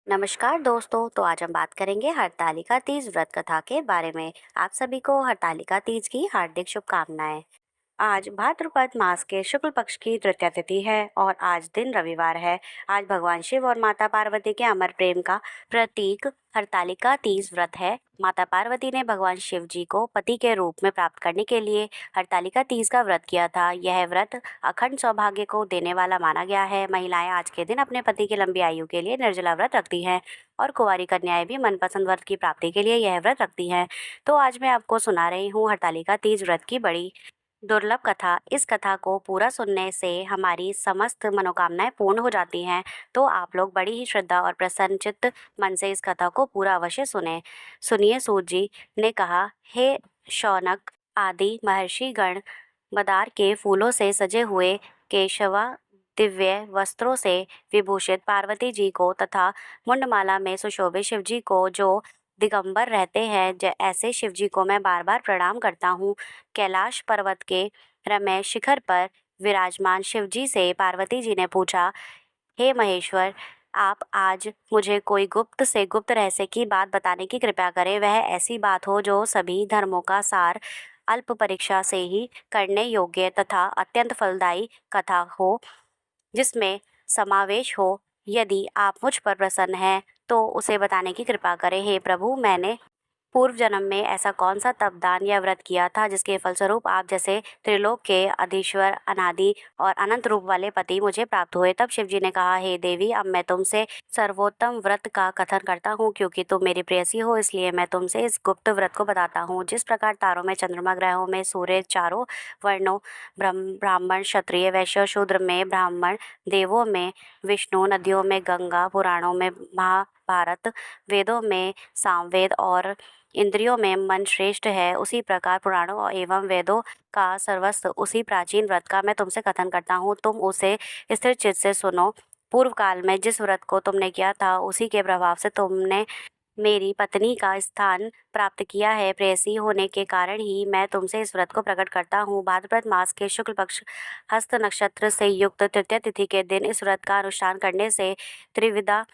नमस्कार दोस्तों। तो आज हम बात करेंगे हरतालिका तीज व्रत कथा के बारे में। आप सभी को हरतालिका तीज की हार्दिक शुभकामनाएं। आज भाद्रपद मास के शुक्ल पक्ष की तृतीया तिथि है और आज दिन रविवार है। आज भगवान शिव और माता पार्वती के अमर प्रेम का प्रतीक हरतालिका तीज व्रत है। माता पार्वती ने भगवान शिव जी को पति के रूप में प्राप्त करने के लिए हरतालिका तीज का व्रत किया था। यह व्रत अखंड सौभाग्य को देने वाला माना गया है। महिलाएं आज के दिन अपने पति की लंबी आयु के लिए निर्जला व्रत रखती हैं और कुंवारी कन्याएं भी मनपसंद व्रत की प्राप्ति के लिए यह व्रत रखती हैं। तो आज मैं आपको सुना रही हूँ हरतालिका तीज व्रत की बड़ी दुर्लभ कथा। इस कथा को पूरा सुनने से हमारी समस्त मनोकामनाएं पूर्ण हो जाती हैं। तो आप लोग बड़ी ही श्रद्धा और प्रसन्नचित्त मन से इस कथा को पूरा अवश्य सुने। सुनिए। सूत जी ने कहा, हे शौनक आदि महर्षि गण मदार के फूलों से सजे हुए केशवा दिव्य वस्त्रों से विभूषित पार्वती जी को तथा मुंडमाला में सुशोभित शिव जी को जो दिगंबर रहते हैं, ऐसे शिव जी को मैं बार बार प्रणाम करता हूँ। कैलाश पर्वत के रम्य शिखर पर विराजमान शिव जी से पार्वती जी ने पूछा, हे महेश्वर, आप आज मुझे कोई गुप्त से गुप्त रहस्य की बात बताने की कृपा करें। वह ऐसी बात हो जो सभी धर्मों का सार, अल्प परीक्षा से ही करने योग्य तथा अत्यंत फलदायी कथा हो, जिसमें समावेश हो। यदि आप मुझ पर प्रसन्न हैं तो उसे बताने की कृपा करें। हे प्रभु, मैंने पूर्व जन्म में ऐसा कौन सा तप, दान या व्रत किया था जिसके फलस्वरूप आप जैसे त्रिलोक के अधीश्वर, अनादि और अनंत रूप वाले पति मुझे प्राप्त हुए। तब शिव जी ने कहा, हे देवी, अब मैं तुमसे सर्वोत्तम व्रत का कथन करता हूँ। क्योंकि तुम मेरी प्रेयसी हो, इसलिए मैं तुमसे इस गुप्त व्रत को बताता हूँ। जिस प्रकार तारों में चंद्रमा, ग्रहों में सूर्य, चारों वर्णों ब्राह्मण, क्षत्रिय, वैश्य, शूद्र में ब्राह्मण, देवों में विष्णु, नदियों में गंगा, पुराणों में महाभारत, वेदों में सामवेद और इंद्रियों में मन श्रेष्ठ है, उसी प्रकार पुराणों एवं वेदों का सर्वस्व उसी प्राचीन व्रत का मैं तुमसे कथन करता हूँ। तुम उसे स्थिर चित्त से सुनो। पूर्व काल में जिस व्रत को तुमने किया था, उसी के प्रभाव से तुमने मेरी पत्नी का स्थान प्राप्त किया है। प्रेयसी होने के कारण ही मैं तुमसे इस व्रत को प्रकट करता हूँ। भाद्रपद मास के शुक्ल पक्ष हस्त नक्षत्र से युक्त तृतीय तिथि के दिन इस व्रत का अनुष्ठान करने से त्रिविधा,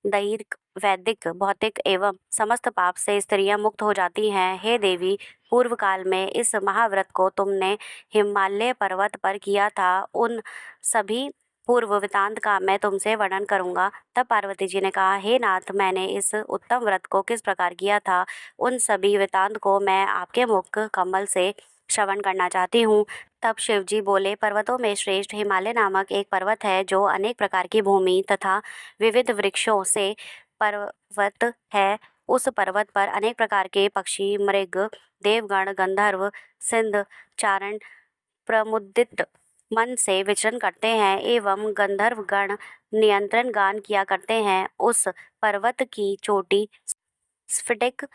दैहिक, वैदिक, भौतिक एवं समस्त पाप से स्त्रियां मुक्त हो जाती हैं। हे देवी, पूर्व काल में इस महाव्रत को तुमने हिमालय पर्वत पर किया था। उन सभी पूर्व वृतांत का मैं तुमसे वर्णन करूंगा। तब पार्वती जी ने कहा, हे नाथ, मैंने इस उत्तम व्रत को किस प्रकार किया था, उन सभी वृतांत को मैं आपके मुख कमल से श्रवण करना चाहती हूँ। तब शिव जी बोले, पर्वतों में श्रेष्ठ हिमालय नामक एक पर्वत है जो अनेक प्रकार की भूमि तथा विविध वृक्षों से पर्वत है। उस पर्वत पर अनेक प्रकार के पक्षी, मृग, देवगण, गंधर्व, सिंध चारण प्रमुदित मन से विचरण करते हैं एवं गंधर्व गण नियंत्रण गान किया करते हैं। उस पर्वत की चोटी स्फटिक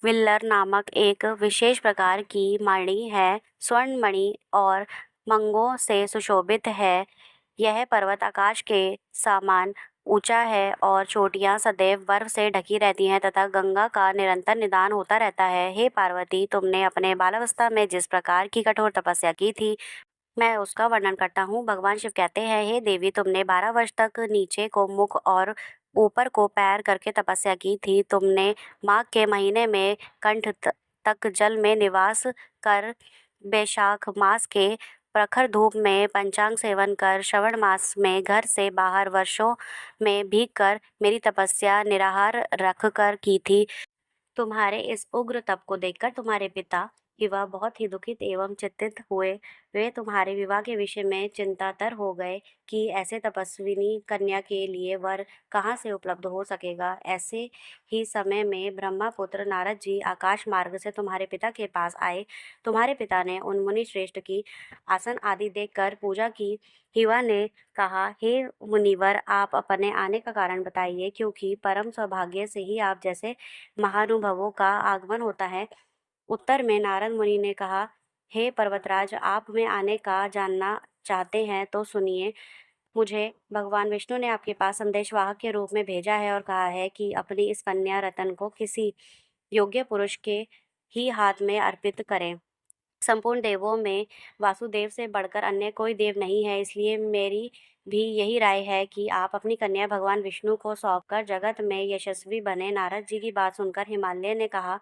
विल्लर नामक एक विशेष प्रकार की मणि है। स्वर्ण मणि और मंगों से सुशोभित है। यह पर्वत आकाश के समान ऊंचा है और चोटियां सदैव बर्फ से ढकी रहती हैं तथा गंगा का निरंतर निदान होता रहता है। हे पार्वती, तुमने अपने बालावस्था में जिस प्रकार की कठोर तपस्या की थी, मैं उसका वर्णन करता हूँ। भगवान शिव कहते हैं, हे देवी, तुमने 12 वर्ष तक नीचे को मुख और ऊपर को पैर करके तपस्या की थी। तुमने माघ के महीने में कंठ तक जल में निवास कर, बैशाख मास के प्रखर धूप में पंचांग सेवन कर, श्रवण मास में घर से बाहर वर्षों में भीग कर मेरी तपस्या निराहार रख कर की थी। तुम्हारे इस उग्र तप को देखकर तुम्हारे पिता युवा बहुत ही दुखित एवं चिंतित हुए। वे तुम्हारे विवाह के विषय में चिंतातर हो गए कि ऐसे तपस्विनी कन्या के लिए वर कहाँ से उपलब्ध हो सकेगा। ऐसे ही समय में ब्रह्मपुत्र नारद जी आकाश मार्ग से तुम्हारे पिता के पास आए। तुम्हारे पिता ने उन मुनि श्रेष्ठ की आसन आदि देखकर पूजा की। युवा ने कहा, हे मुनिवर, आप अपने आने का कारण बताइए, क्योंकि परम सौभाग्य से ही आप जैसे महानुभवों का आगमन होता है। उत्तर में नारद मुनि ने कहा, हे पर्वतराज, आप में आने का जानना चाहते हैं तो सुनिए। मुझे भगवान विष्णु ने आपके पास संदेशवाहक के रूप में भेजा है और कहा है कि अपनी इस कन्या रतन को किसी योग्य पुरुष के ही हाथ में अर्पित करें। संपूर्ण देवों में वासुदेव से बढ़कर अन्य कोई देव नहीं है, इसलिए मेरी भी यही राय है कि आप अपनी कन्या भगवान विष्णु को सौंपकर जगत में यशस्वी बने। नारद जी की बात सुनकर हिमालय ने कहा,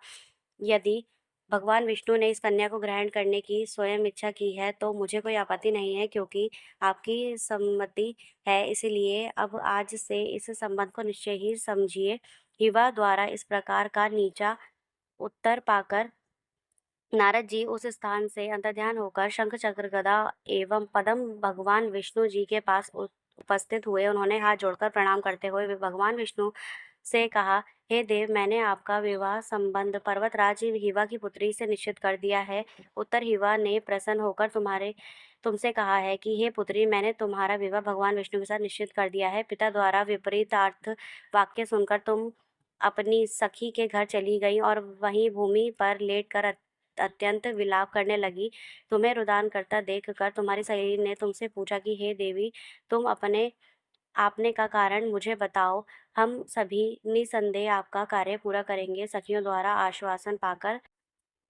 यदि भगवान विष्णु ने इस कन्या को ग्रहण करने की स्वयं इच्छा की है तो मुझे कोई आपत्ति नहीं है, क्योंकि आपकी सम्मति है। इसलिए अब आज से इस संबंध को निश्चय ही समझिए। हिवा द्वारा इस प्रकार का नीचा उत्तर पाकर नारद जी उस स्थान से अंतर्ध्यान होकर शंख चक्र गदा एवं पद्म भगवान विष्णु जी के पास उपस्थित हुए। उन्होंने हाथ जोड़कर प्रणाम करते हुए वे भगवान विष्णु से कहा, हे देव, मैंने आपका विवाह संबंध पर्वतराज हिवा की पुत्री से निश्चित कर दिया है। उत्तर हिवा ने प्रसन्न होकर तुमसे कहा है कि हे पुत्री, मैंने तुम्हारा विवाह भगवान विष्णु के साथ निश्चित कर दिया है। पिता द्वारा विपरीत अर्थ वाक्य सुनकर तुम अपनी सखी के घर चली गई और वहीं भूमि पर लेटकर अत्यंत विलाप करने लगी। तुम्हें रुदान करता देखकर तुम्हारी सहेली ने तुमसे पूछा कि हे देवी, तुम अपने आपने का कारण मुझे बताओ, हम सभी निसंदेह आपका कार्य पूरा करेंगे। सखियों द्वारा आश्वासन पाकर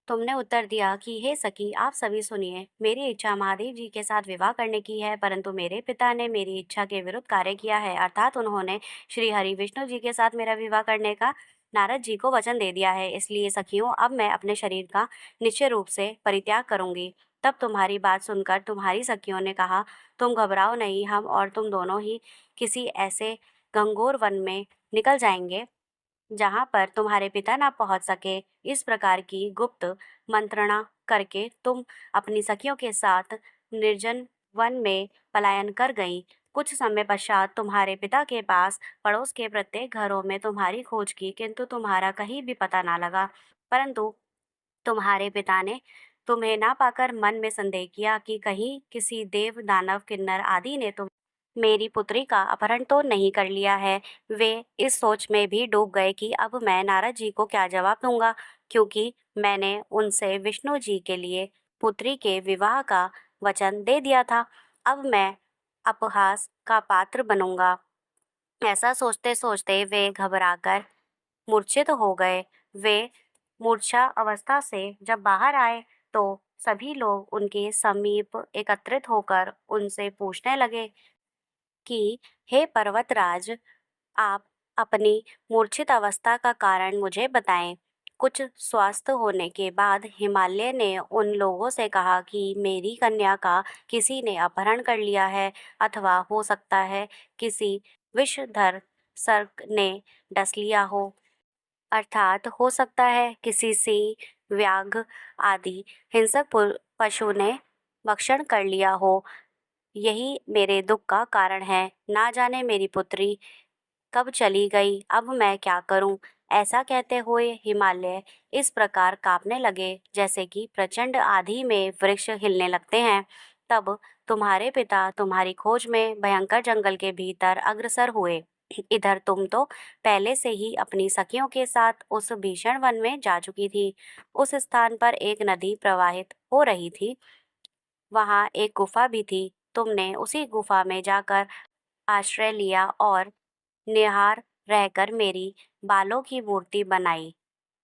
तुमने उत्तर दिया कि हे सखी, आप सभी सुनिए, मेरी इच्छा महादेव जी के साथ विवाह करने की है, परंतु मेरे पिता ने मेरी इच्छा के विरुद्ध कार्य किया है, अर्थात उन्होंने श्री हरि विष्णु जी के साथ मेरा विवाह करने का नारद जी को वचन दे दिया है। इसलिए सखियों, अब मैं अपने शरीर का निश्चय रूप से परित्याग करूंगी। तब तुम्हारी बात सुनकर तुम्हारी सखियों ने कहा, तुम घबराओ नहीं, हम और तुम दोनों ही किसी ऐसे घंघोर वन में निकल जाएंगे जहाँ पर तुम्हारे पिता ना पहुँच सके। इस प्रकार की गुप्त मंत्रणा करके तुम अपनी सखियों के साथ निर्जन वन में पलायन कर गई। कुछ समय पश्चात तुम्हारे पिता के पास पड़ोस के प्रत्येक घरों में तुम्हारी खोज की, किंतु तुम्हारा कहीं भी पता ना लगा। परंतु तुम्हारे पिता ने तुम्हें ना पाकर मन में संदेह किया कि कहीं किसी देव, दानव, किन्नर आदि ने तुम मेरी पुत्री का अपहरण तो नहीं कर लिया है। वे इस सोच में भी डूब गए कि अब मैं नारद जी को क्या जवाब दूंगा, क्योंकि मैंने उनसे विष्णु जी के लिए पुत्री के विवाह का वचन दे दिया था। अब मैं अपहास का पात्र बनूंगा। ऐसा सोचते सोचते वे घबराकर मूर्छित हो गए। वे मूर्छा अवस्था से जब बाहर आए तो सभी लोग उनके समीप एकत्रित होकर उनसे पूछने लगे कि हे पर्वतराज, आप अपनी मूर्छित अवस्था का कारण मुझे बताएं। कुछ स्वस्थ होने के बाद हिमालय ने उन लोगों से कहा कि मेरी कन्या का किसी ने अपहरण कर लिया है, अथवा हो सकता है किसी विषधर सर्प ने डस लिया हो, अर्थात हो सकता है किसी सिंह, व्याघ्र आदि हिंसक पशु ने भक्षण कर लिया हो। यही मेरे दुख का कारण है। ना जाने मेरी पुत्री कब चली गई, अब मैं क्या करूं? ऐसा कहते हुए हिमालय इस प्रकार कांपने लगे जैसे कि प्रचंड आंधी में वृक्ष हिलने लगते हैं। तब तुम्हारे पिता तुम्हारी खोज में भयंकर जंगल के भीतर अग्रसर हुए। इधर तुम तो पहले से ही अपनी सखियों के साथ उस भीषण वन में जा चुकी थी। उस स्थान पर एक नदी प्रवाहित हो रही थी, वहां एक गुफा भी थी। तुमने उसी गुफा में जाकर आश्रय लिया और निहार रहकर मेरी बालों की मूर्ति बनाई,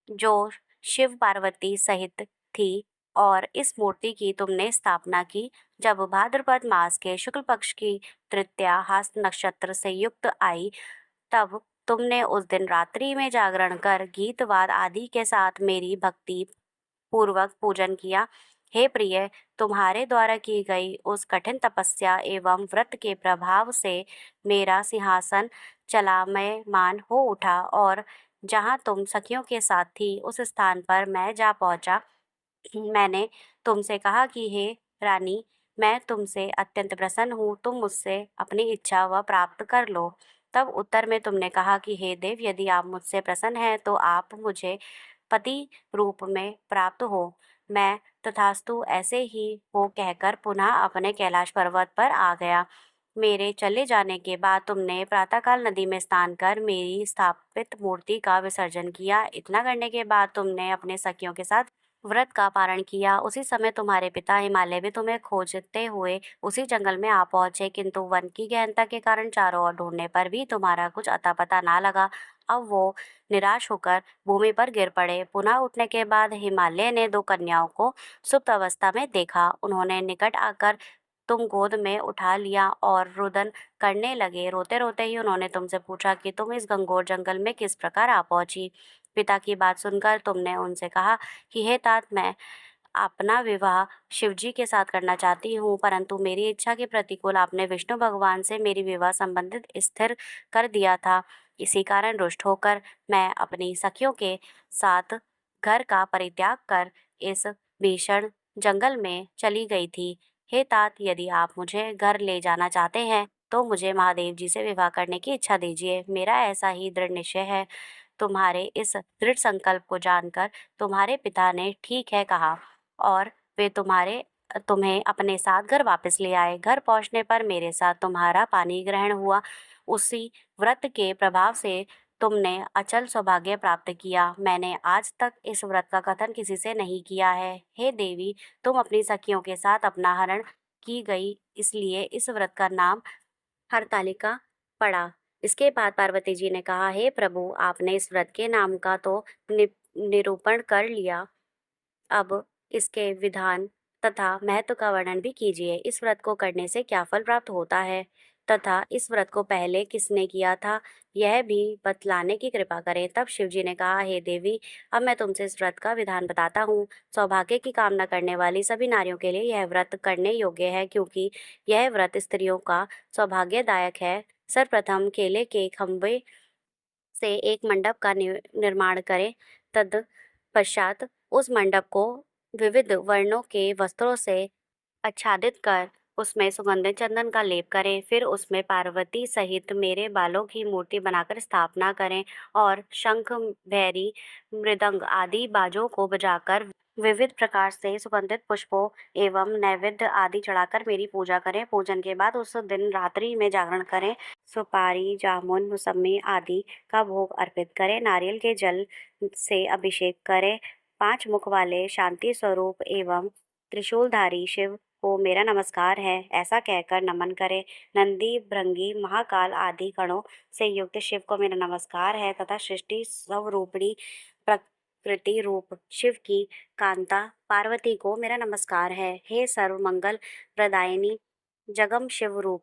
जो शिव पार्वती सहित थी, और इस मूर्ति की तुमने स्थापना की। जब भाद्रपद मास के शुक्ल पक्ष की तृतीया हस्त नक्षत्र से युक्त आई, तब तुमने उस दिन रात्रि में जागरण कर गीत वाद आदि के साथ मेरी भक्ति पूर्वक पूजन किया। हे प्रिय, तुम्हारे द्वारा की गई उस कठिन तपस्या एवं व्रत के प्रभाव से मेरा सिंहासन चलामयमान हो उठा, और जहाँ तुम सखियों के साथ थी उस स्थान पर मैं जा पहुँचा। मैंने तुमसे कहा कि हे रानी, मैं तुमसे अत्यंत प्रसन्न हूँ, तुम मुझसे अपनी इच्छा व प्राप्त कर लो। तब उत्तर में तुमने कहा कि हे देव, यदि आप मुझसे प्रसन्न हैं तो आप मुझे पति रूप में प्राप्त हो। मैं तथास्तु ऐसे ही हो कहकर पुनः अपने कैलाश पर्वत पर आ गया। मेरे चले जाने के बाद तुमने प्रातःकाल नदी में स्नान कर मेरी स्थापित मूर्ति का विसर्जन किया। इतना करने के बाद तुमने अपने सखियों के साथ व्रत का पारण किया। उसी समय तुम्हारे पिता हिमालय भी तुम्हें खोजते हुए उसी जंगल में आ पहुंचे, किंतु वन की गहनता के कारण चारों ओर ढूंढने पर भी तुम्हारा कुछ अता पता ना लगा। अब वो निराश होकर भूमि पर गिर पड़े। पुनः उठने के बाद हिमालय ने 2 कन्याओं को सुप्त अवस्था में देखा। उन्होंने निकट आकर तुम गोद में उठा लिया और रुदन करने लगे। रोते-रोते ही उन्होंने तुमसे पूछा कि तुम इस घंघोर जंगल में किस प्रकार आ पहुँची? पिता की बात सुनकर तुमने उनसे कहा कि हे तात, मैं अपना विवाह शिवजी के साथ करना चाहती हूँ, परंतु मेरी इच्छा के प्रतिकूल आपने विष्णु भगवान से मेरी विवाह संबंधित स्थिर कर दिया था। इसी कारण रुष्ट होकर मैं अपनी सखियों के साथ घर का परित्याग कर इस भीषण जंगल में चली गई थी। हे तात, यदि आप मुझे घर ले जाना चाहते हैं, तो मुझे महादेव जी से विवाह करने की इच्छा दीजिए। मेरा ऐसा ही दृढ़ निश्चय है। तुम्हारे इस दृढ़ संकल्प को जानकर तुम्हारे पिता ने ठीक है कहा और वे तुम्हें अपने साथ घर वापस ले आए। घर पहुंचने पर मेरे साथ तुम्हारा पानी ग्रहण हुआ। उसी व्रत के प्रभाव से तुमने अचल सौभाग्य प्राप्त किया। मैंने आज तक इस व्रत का कथन किसी से नहीं किया है। हे देवी, तुम अपनी सखियों के साथ अपना हरण की गई, इसलिए इस व्रत का नाम हरतालिका पड़ा। इसके बाद पार्वती जी ने कहा, हे प्रभु, आपने इस व्रत के नाम का तो निरूपण कर लिया, अब इसके विधान तथा महत्व का वर्णन भी कीजिए। इस व्रत को करने से क्या फल प्राप्त होता है तथा इस व्रत को पहले किसने किया था, यह भी बतलाने की कृपा करें। तब शिवजी ने कहा, हे देवी, अब मैं तुमसे इस व्रत का विधान बताता हूँ। सौभाग्य की कामना करने वाली सभी नारियों के लिए यह व्रत करने योग्य है, क्योंकि यह व्रत स्त्रियों का सौभाग्यदायक है। सर्वप्रथम केले के खंभे से एक मंडप का निर्माण करें। तत्पश्चात उस मंडप को विविध वर्णों के वस्त्रों से आच्छादित कर उसमें सुगंधित चंदन का लेप करें। फिर उसमें पार्वती सहित मेरे बालों की मूर्ति बनाकर स्थापना करें और शंख, भैरी, मृदंग आदि बाजों को बजाकर विविध प्रकार से सुगंधित पुष्पों एवं नैवेद्य आदि चढ़ाकर मेरी पूजा करें। पूजन के बाद उस दिन रात्रि में जागरण करें। सुपारी, जामुन, मौसमी आदि का भोग अर्पित करें। नारियल के जल से अभिषेक करें। 5 मुख वाले शांति स्वरूप एवं त्रिशूलधारी शिव को मेरा नमस्कार है, ऐसा कहकर नमन करें। नंदी, भृंगी, महाकाल आदि गणों से युक्त शिव को मेरा नमस्कार है तथा सृष्टि स्वरूपिणी प्रकृति रूप शिव की कांता पार्वती को मेरा नमस्कार है। हे सर्व मंगल प्रदायिनी जगम शिव रूप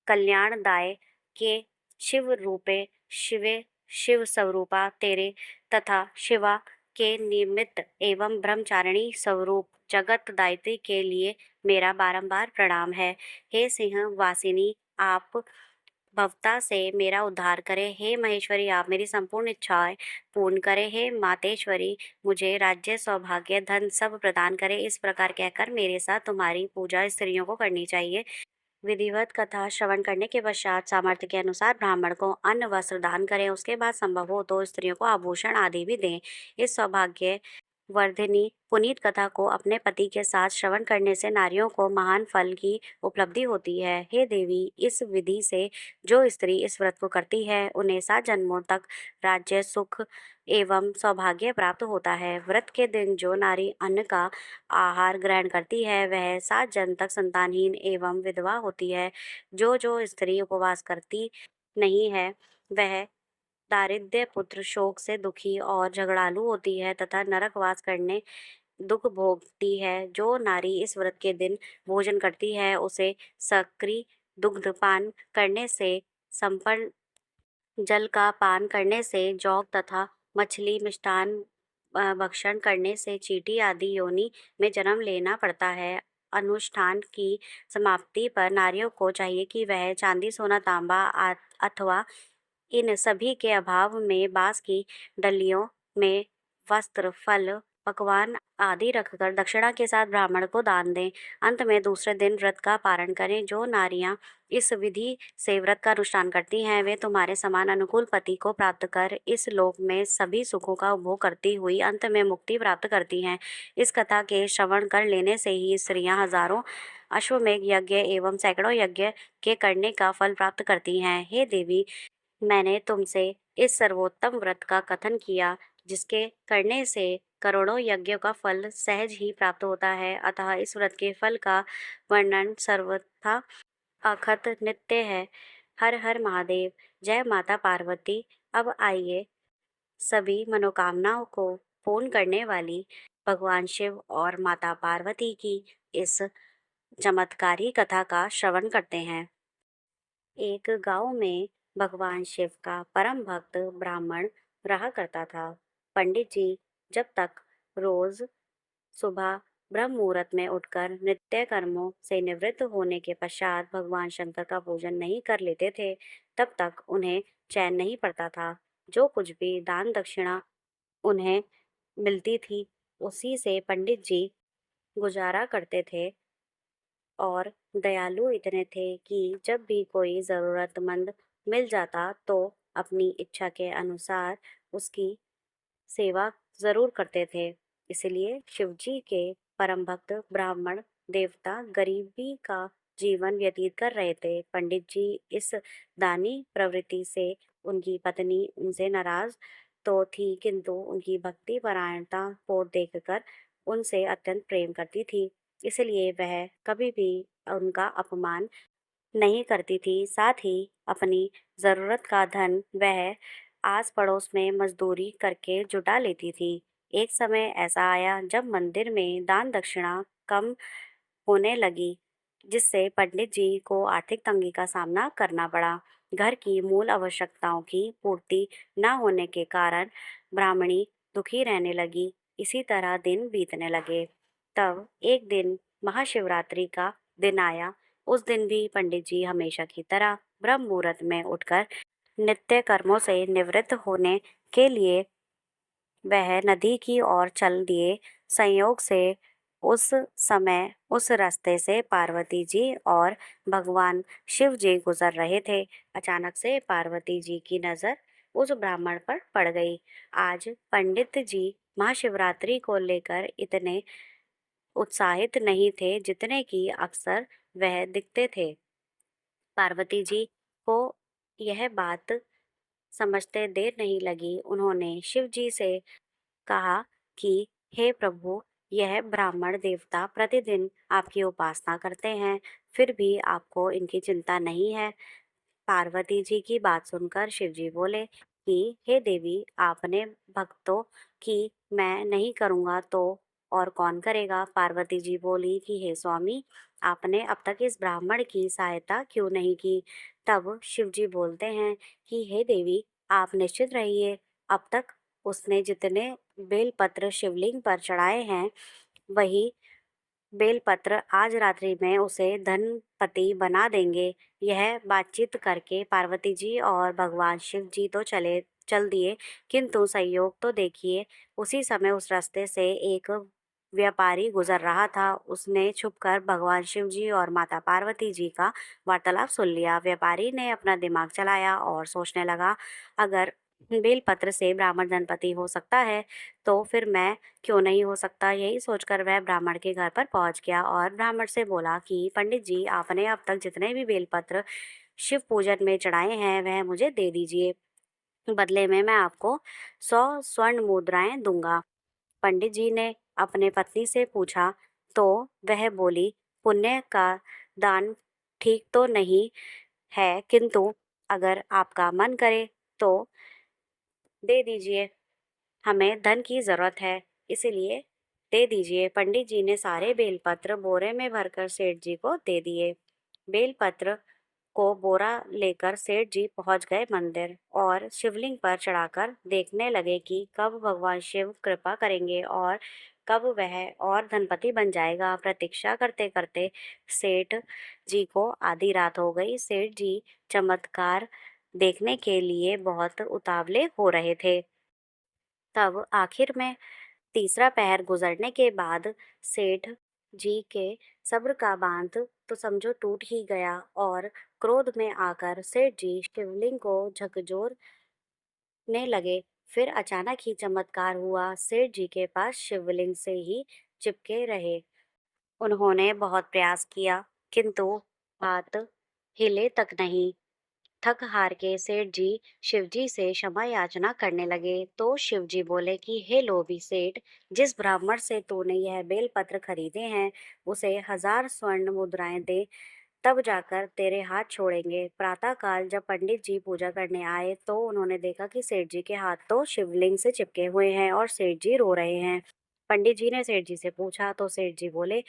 कल्याणदाय के शिव रूपे शिवे शिव स्वरूपा तेरे तथा शिवा के निमित्त एवं ब्रह्मचारिणी स्वरूप जगत दायित्री के लिए मेरा बारंबार प्रणाम है। हे सिंह वासिनी, आप भवता से मेरा उद्धार करें। हे महेश्वरी, आप मेरी संपूर्ण इच्छाएं पूर्ण करें। हे मातेश्वरी, मुझे राज्य, सौभाग्य, धन सब प्रदान करें। इस प्रकार कहकर मेरे साथ तुम्हारी पूजा स्त्रियों को करनी चाहिए। विधिवत कथा श्रवण करने के पश्चात सामर्थ्य के अनुसार ब्राह्मण को अन्न वस्त्र दान करें। उसके बाद संभव हो तो स्त्रियों को आभूषण आदि भी दें। इस सौभाग्य वर्धिनी पुनीत कथा को अपने पति के साथ श्रवण करने से नारियों को महान फल की उपलब्धि होती है। हे देवी, इस विधि से जो स्त्री इस व्रत को करती है, उन्हें 7 जन्मों तक राज्य, सुख एवं सौभाग्य प्राप्त होता है। व्रत के दिन जो नारी अन्न का आहार ग्रहण करती है, वह 7 जन्म तक संतानहीन एवं विधवा होती है। जो स्त्री उपवास करती नहीं है, वह दारिद्र्य, पुत्र शोक से दुखी और झगड़ालू होती है तथा नरकवास करने दुख भोगती है। जो नारी इस व्रत के दिन भोजन करती है, उसे सक्री दुग्ध पान करने से, संपन्न जल का पान करने से, जौ तथा मछली मिष्टान भक्षण करने से चींटी आदि योनि में जन्म लेना पड़ता है। अनुष्ठान की समाप्ति पर नारियों को चाहिए कि वह चांदी, सोना, तांबा अथवा इन सभी के अभाव में बांस की डलियों में वस्त्र, फल, पकवान आदि रखकर दक्षिणा के साथ ब्राह्मण को दान दें। अंत में दूसरे दिन व्रत का पारण करें। जो नारियां इस विधि से व्रत का अनुष्ठान करती हैं, वे तुम्हारे समान अनुकूल पति को प्राप्त कर इस लोक में सभी सुखों का उपभोग करती हुई अंत में मुक्ति प्राप्त करती हैं। इस कथा के श्रवण कर लेने से ही स्त्रियां हजारों अश्वमेघ यज्ञ एवं सैकड़ों यज्ञ के करने का फल प्राप्त करती हैं। हे देवी, मैंने तुमसे इस सर्वोत्तम व्रत का कथन किया, जिसके करने से करोड़ों यज्ञों का फल सहज ही प्राप्त होता है। अतः इस व्रत के फल का वर्णन सर्वथा अखत नित्य है। हर हर महादेव। जय माता पार्वती। अब आइए सभी मनोकामनाओं को पूर्ण करने वाली भगवान शिव और माता पार्वती की इस चमत्कारी कथा का श्रवण करते हैं। एक गांव में भगवान शिव का परम भक्त ब्राह्मण रहा करता था। पंडित जी जब तक रोज सुबह ब्रह्म मुहूर्त में उठकर नित्य कर्मों से निवृत्त होने के पश्चात भगवान शंकर का पूजन नहीं कर लेते थे, तब तक उन्हें चैन नहीं पड़ता था। जो कुछ भी दान दक्षिणा उन्हें मिलती थी, उसी से पंडित जी गुजारा करते थे और दयालु इतने थे कि जब भी कोई ज़रूरतमंद मिल जाता तो अपनी इच्छा के अनुसार उसकी सेवा ज़रूर करते थे। इसलिए शिवजी के परम भक्त ब्राह्मण देवता गरीबी का जीवन व्यतीत कर रहे थे। पंडित जी इस दानी प्रवृत्ति से उनकी पत्नी उनसे नाराज तो थी, किंतु उनकी भक्ति परायणता को देखकर उनसे अत्यंत प्रेम करती थी। इसलिए वह कभी भी उनका अपमान नहीं करती थी। साथ ही अपनी ज़रूरत का धन वह आस पड़ोस में मजदूरी करके जुटा लेती थी। एक समय ऐसा आया जब मंदिर में दान दक्षिणा कम होने लगी, जिससे पंडित जी को आर्थिक तंगी का सामना करना पड़ा। घर की मूल आवश्यकताओं की पूर्ति न होने के कारण ब्राह्मणी दुखी रहने लगी। इसी तरह दिन बीतने लगे। तब एक दिन महाशिवरात्रि का दिन आया। उस दिन भी पंडित जी हमेशा की तरह ब्रह्म मुहूर्त में उठकर नित्य कर्मों से निवृत्त होने के लिए वह नदी की ओर चल दिए। संयोग से उस समय उस रास्ते से पार्वती जी और भगवान शिव जी गुजर रहे थे। अचानक से पार्वती जी की नजर उस ब्राह्मण पर पड़ गई। आज पंडित जी महाशिवरात्रि को लेकर इतने उत्साहित नहीं थे जितने कि अक्सर वह दिखते थे। पार्वती जी को यह बात समझते देर नहीं लगी। उन्होंने शिव जी से कहा कि हे प्रभु, यह ब्राह्मण देवता प्रतिदिन आपकी उपासना करते हैं, फिर भी आपको इनकी चिंता नहीं है। पार्वती जी की बात सुनकर शिवजी बोले कि हे देवी, आपने भक्तों की मैं नहीं करूँगा तो और कौन करेगा। पार्वती जी बोली कि हे स्वामी, आपने अब तक इस ब्राह्मण की सहायता क्यों नहीं की। तब शिवजी बोलते हैं कि हे देवी, आप निश्चित रहिए, अब तक उसने जितने बेलपत्र शिवलिंग पर चढ़ाए हैं, वही बेलपत्र आज रात्रि में उसे धनपति बना देंगे। यह बातचीत करके पार्वती जी और भगवान शिव जी तो चल दिए, किंतु संयोग तो देखिए, उसी समय उस रास्ते से एक व्यापारी गुजर रहा था। उसने छुपकर भगवान शिव जी और माता पार्वती जी का वार्तालाप सुन लिया। व्यापारी ने अपना दिमाग चलाया और सोचने लगा, अगर बेलपत्र से ब्राह्मण धनपति हो सकता है तो फिर मैं क्यों नहीं हो सकता। यही सोचकर वह ब्राह्मण के घर पर पहुंच गया और ब्राह्मण से बोला कि पंडित जी, आपने अब तक जितने भी बेलपत्र शिव पूजन में चढ़ाए हैं वह मुझे दे दीजिए। बदले में मैं आपको 100 स्वर्ण मुद्राएं दूंगा। पंडित जी ने अपने पत्नी से पूछा तो वह बोली, पुण्य का दान ठीक तो नहीं है, किंतु अगर आपका मन करे तो दे दीजिए, हमें धन की जरूरत है, इसलिए दे दीजिए। पंडित जी ने सारे बेलपत्र बोरे में भरकर सेठ जी को दे दिए। बेलपत्र को बोरा लेकर सेठ जी पहुंच गए मंदिर और शिवलिंग पर चढ़ाकर देखने लगे कि कब भगवान शिव कृपा करेंगे और कब वह और धनपति बन जाएगा। प्रतीक्षा करते करते सेठ जी को आधी रात हो गई। सेठ जी चमत्कार देखने के लिए बहुत उतावले हो रहे थे। तब आखिर में तीसरा पहर गुजरने के बाद सेठ जी के सब्र का बांध तो समझो टूट ही गया और क्रोध में आकर सेठ जी शिवलिंग को झकझोरने लगे। फिर अचानक ही चमत्कार हुआ। सेठ जी के पास शिवलिंग से ही चिपके रहे। उन्होंने बहुत प्रयास किया, किंतु बात हिले तक नहीं। थक हार के सेठ जी शिवजी से क्षमा याचना करने लगे तो शिवजी बोले कि हे लोभी सेठ, जिस ब्राह्मण से तूने यह बेलपत्र खरीदे हैं उसे 1000 स्वर्ण मुद्राएं दे। तब जाकर तेरे हाथ छोड़ेंगे। प्रातःकाल जब पंडित जी पूजा करने आए तो उन्होंने देखा कि सेठ जी के हाथ तो शिवलिंग से चिपके हुए हैं और सेठ जी रो रहे हैं। पंडित जी ने सेठ जी से पूछा तो सेठ जी बोले,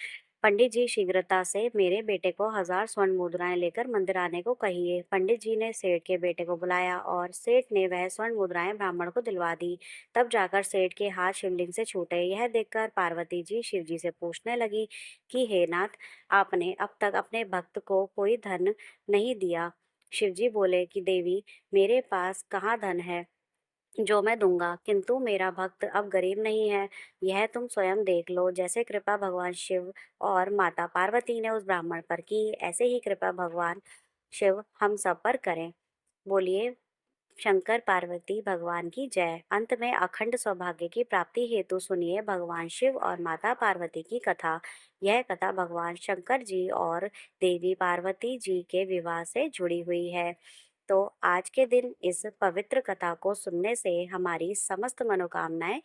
पंडित जी शीघ्रता से मेरे बेटे को 1000 स्वर्ण मुद्राएं लेकर मंदिर आने को कहिए। पंडित जी ने सेठ के बेटे को बुलाया और सेठ ने वह स्वर्ण मुद्राएं ब्राह्मण को दिलवा दी। तब जाकर सेठ के हाथ शिवलिंग से छूटे। यह देखकर पार्वती जी शिव जी से पूछने लगी कि हे नाथ, आपने अब तक अपने भक्त को कोई धन नहीं दिया। शिवजी बोले कि देवी, मेरे पास कहाँ धन है जो मैं दूंगा, किंतु मेरा भक्त अब गरीब नहीं है, यह तुम स्वयं देख लो। जैसे कृपा भगवान शिव और माता पार्वती ने उस ब्राह्मण पर की, ऐसे ही कृपा भगवान शिव हम सब पर करें। बोलिए शंकर पार्वती भगवान की जय। अंत में अखंड सौभाग्य की प्राप्ति हेतु सुनिए भगवान शिव और माता पार्वती की कथा। यह कथा भगवान शंकर जी और देवी पार्वती जी के विवाह से जुड़ी हुई है। तो आज के दिन इस पवित्र कथा को सुनने से हमारी समस्त मनोकामनाएं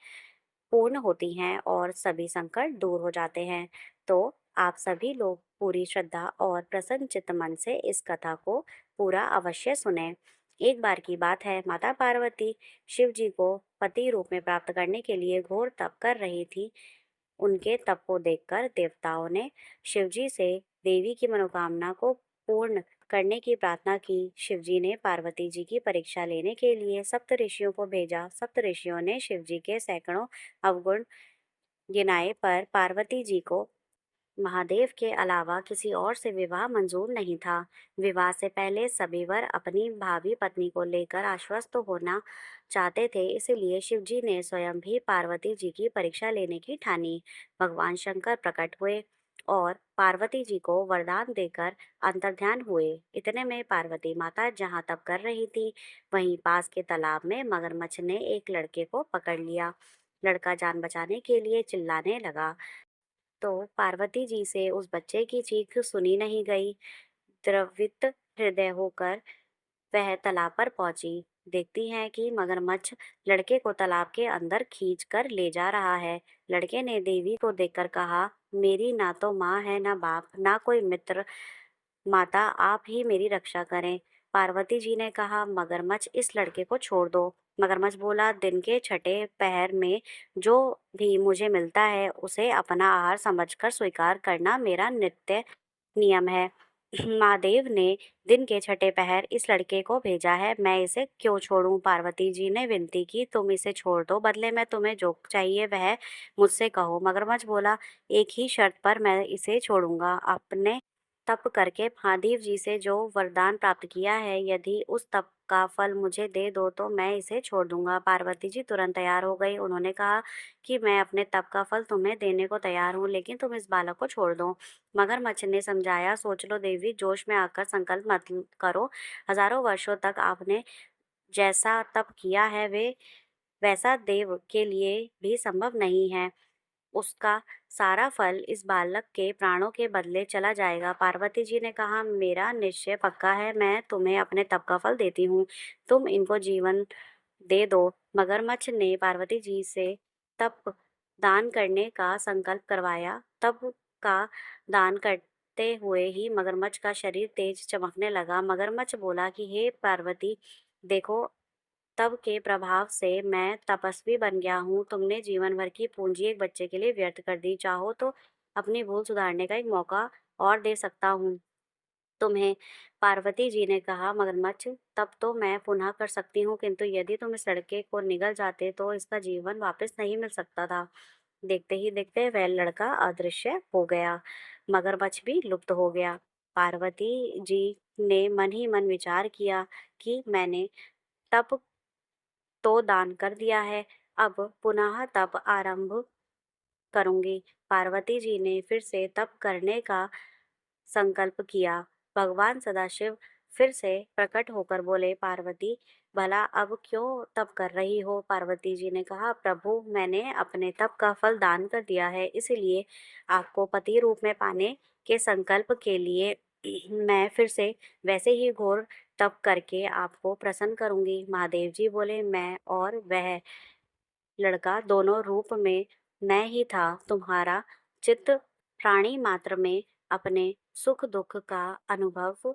पूर्ण होती हैं और सभी संकट दूर हो जाते हैं। तो आप सभी लोग पूरी श्रद्धा और प्रसन्नचित्त मन से इस कथा को पूरा अवश्य सुने। एक बार की बात है, माता पार्वती शिव जी को पति रूप में प्राप्त करने के लिए घोर तप कर रही थी। उनके तप को देखकर देवताओं ने शिवजी से देवी की मनोकामना को पूर्ण करने की प्रार्थना की। शिवजी ने पार्वती जी की परीक्षा लेने के लिए सप्त ऋषियों को भेजा। सप्त ऋषियों ने शिवजी के सैकड़ों अवगुण गिनाए पर पार्वती जी को महादेव के अलावा किसी और से विवाह मंजूर नहीं था। विवाह से पहले सभी वर अपनी भावी पत्नी को लेकर आश्वस्त होना चाहते थे, इसलिए शिवजी ने स्वयं भी पार्वती जी की परीक्षा लेने की ठानी। भगवान शंकर प्रकट हुए और पार्वती जी को वरदान देकर अंतर्ध्यान हुए। इतने में पार्वती माता जहाँ तप कर रही थी, वहीं पास के तालाब में मगरमच्छ ने एक लड़के को पकड़ लिया। लड़का जान बचाने के लिए चिल्लाने लगा तो पार्वती जी से उस बच्चे की चीख सुनी नहीं गई। द्रवित हृदय होकर वह तालाब पर पहुंची। देखती है कि मगरमच्छ लड़के को तालाब के अंदर खींच कर ले जा रहा है। लड़के ने देवी को देखकर कहा, मेरी ना तो माँ है, ना बाप, ना कोई मित्र। माता, आप ही मेरी रक्षा करें। पार्वती जी ने कहा, मगरमच्छ, इस लड़के को छोड़ दो। मगरमच्छ बोला, दिन के छठे पहर में जो भी मुझे मिलता है उसे अपना आहार समझकर स्वीकार करना मेरा नित्य नियम है। महादेव ने दिन के छठे पहर इस लड़के को भेजा है, मैं इसे क्यों छोड़ूं? पार्वती जी ने विनती की, तुम इसे छोड़ दो, बदले में तुम्हें जो चाहिए वह मुझसे कहो। मगरमच्छ बोला, एक ही शर्त पर मैं इसे छोड़ूंगा। अपने तप करके महादेव जी से जो वरदान प्राप्त किया है, यदि उस तप का फल मुझे दे दो तो मैं इसे छोड़ दूंगा। पार्वती जी तुरंत तैयार हो गई। उन्होंने कहा कि मैं अपने तप का फल तुम्हें देने को तैयार हूँ, लेकिन तुम इस बालक को छोड़ दो। मगरमच्छ ने समझाया, सोच लो देवी, जोश में आकर संकल्प मत करो। हजारों वर्षों तक आपने जैसा तप किया है वे वैसा देव के लिए भी संभव नहीं है। उसका सारा फल इस बालक के प्राणों के बदले चला जाएगा। पार्वती जी ने कहा, मेरा निश्चय पक्का है, मैं तुम्हें अपने तप का फल देती हूँ, तुम इनको जीवन दे दो। मगरमच्छ ने पार्वती जी से तप दान करने का संकल्प करवाया। तप का दान करते हुए ही मगरमच्छ का शरीर तेज चमकने लगा। मगरमच्छ बोला कि हे पार्वती, देखो, तब के प्रभाव से मैं तपस्वी बन गया हूँ। तुमने जीवन भर की पूंजी एक बच्चे के लिए व्यर्थ कर दी। चाहो तो अपनी भूल सुधारने का एक मौका और दे सकता हूँ तुम्हें। पार्वती जी ने कहा, मगरमच्छ, तब तो मैं पुनः कर सकती हूँ, किंतु यदि तुम इस लड़के को निगल जाते तो इसका जीवन वापस नहीं मिल सकता था। देखते ही देखते वह लड़का अदृश्य हो गया। मगरमच्छ भी लुप्त हो गया। पार्वती जी ने मन ही मन विचार किया कि मैंने तप तो दान कर दिया है, अब पुनः तप आरंभ करूंगी। पार्वती जी ने फिर से तप करने का संकल्प किया। भगवान सदाशिव फिर से प्रकट होकर बोले, पार्वती, भला अब क्यों तप कर रही हो? पार्वती जी ने कहा, प्रभु, मैंने अपने तप का फल दान कर दिया है, इसलिए आपको पति रूप में पाने के संकल्प के लिए मैं फिर से वैसे ही घोर तप करके आपको प्रसन्न करूंगी। महादेव जी बोले, मैं और वह लड़का दोनों रूप में मैं ही था। तुम्हारा चित्त प्राणी मात्र में अपने सुख दुख का अनुभव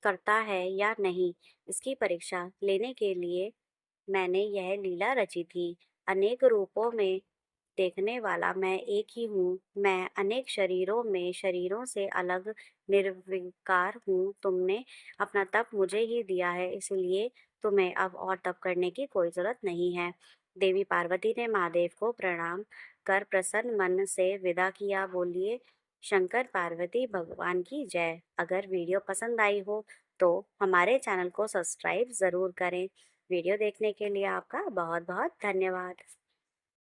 करता है या नहीं, इसकी परीक्षा लेने के लिए मैंने यह लीला रची थी। अनेक रूपों में देखने वाला मैं एक ही हूँ। मैं अनेक शरीरों से अलग निर्विकार हूँ। तुमने अपना तप मुझे ही दिया है, इसलिए तुम्हें अब और तप करने की कोई ज़रूरत नहीं है। देवी पार्वती ने महादेव को प्रणाम कर प्रसन्न मन से विदा किया। बोलिए शंकर पार्वती भगवान की जय। अगर वीडियो पसंद आई हो तो हमारे चैनल को सब्सक्राइब ज़रूर करें। वीडियो देखने के लिए आपका बहुत बहुत धन्यवाद।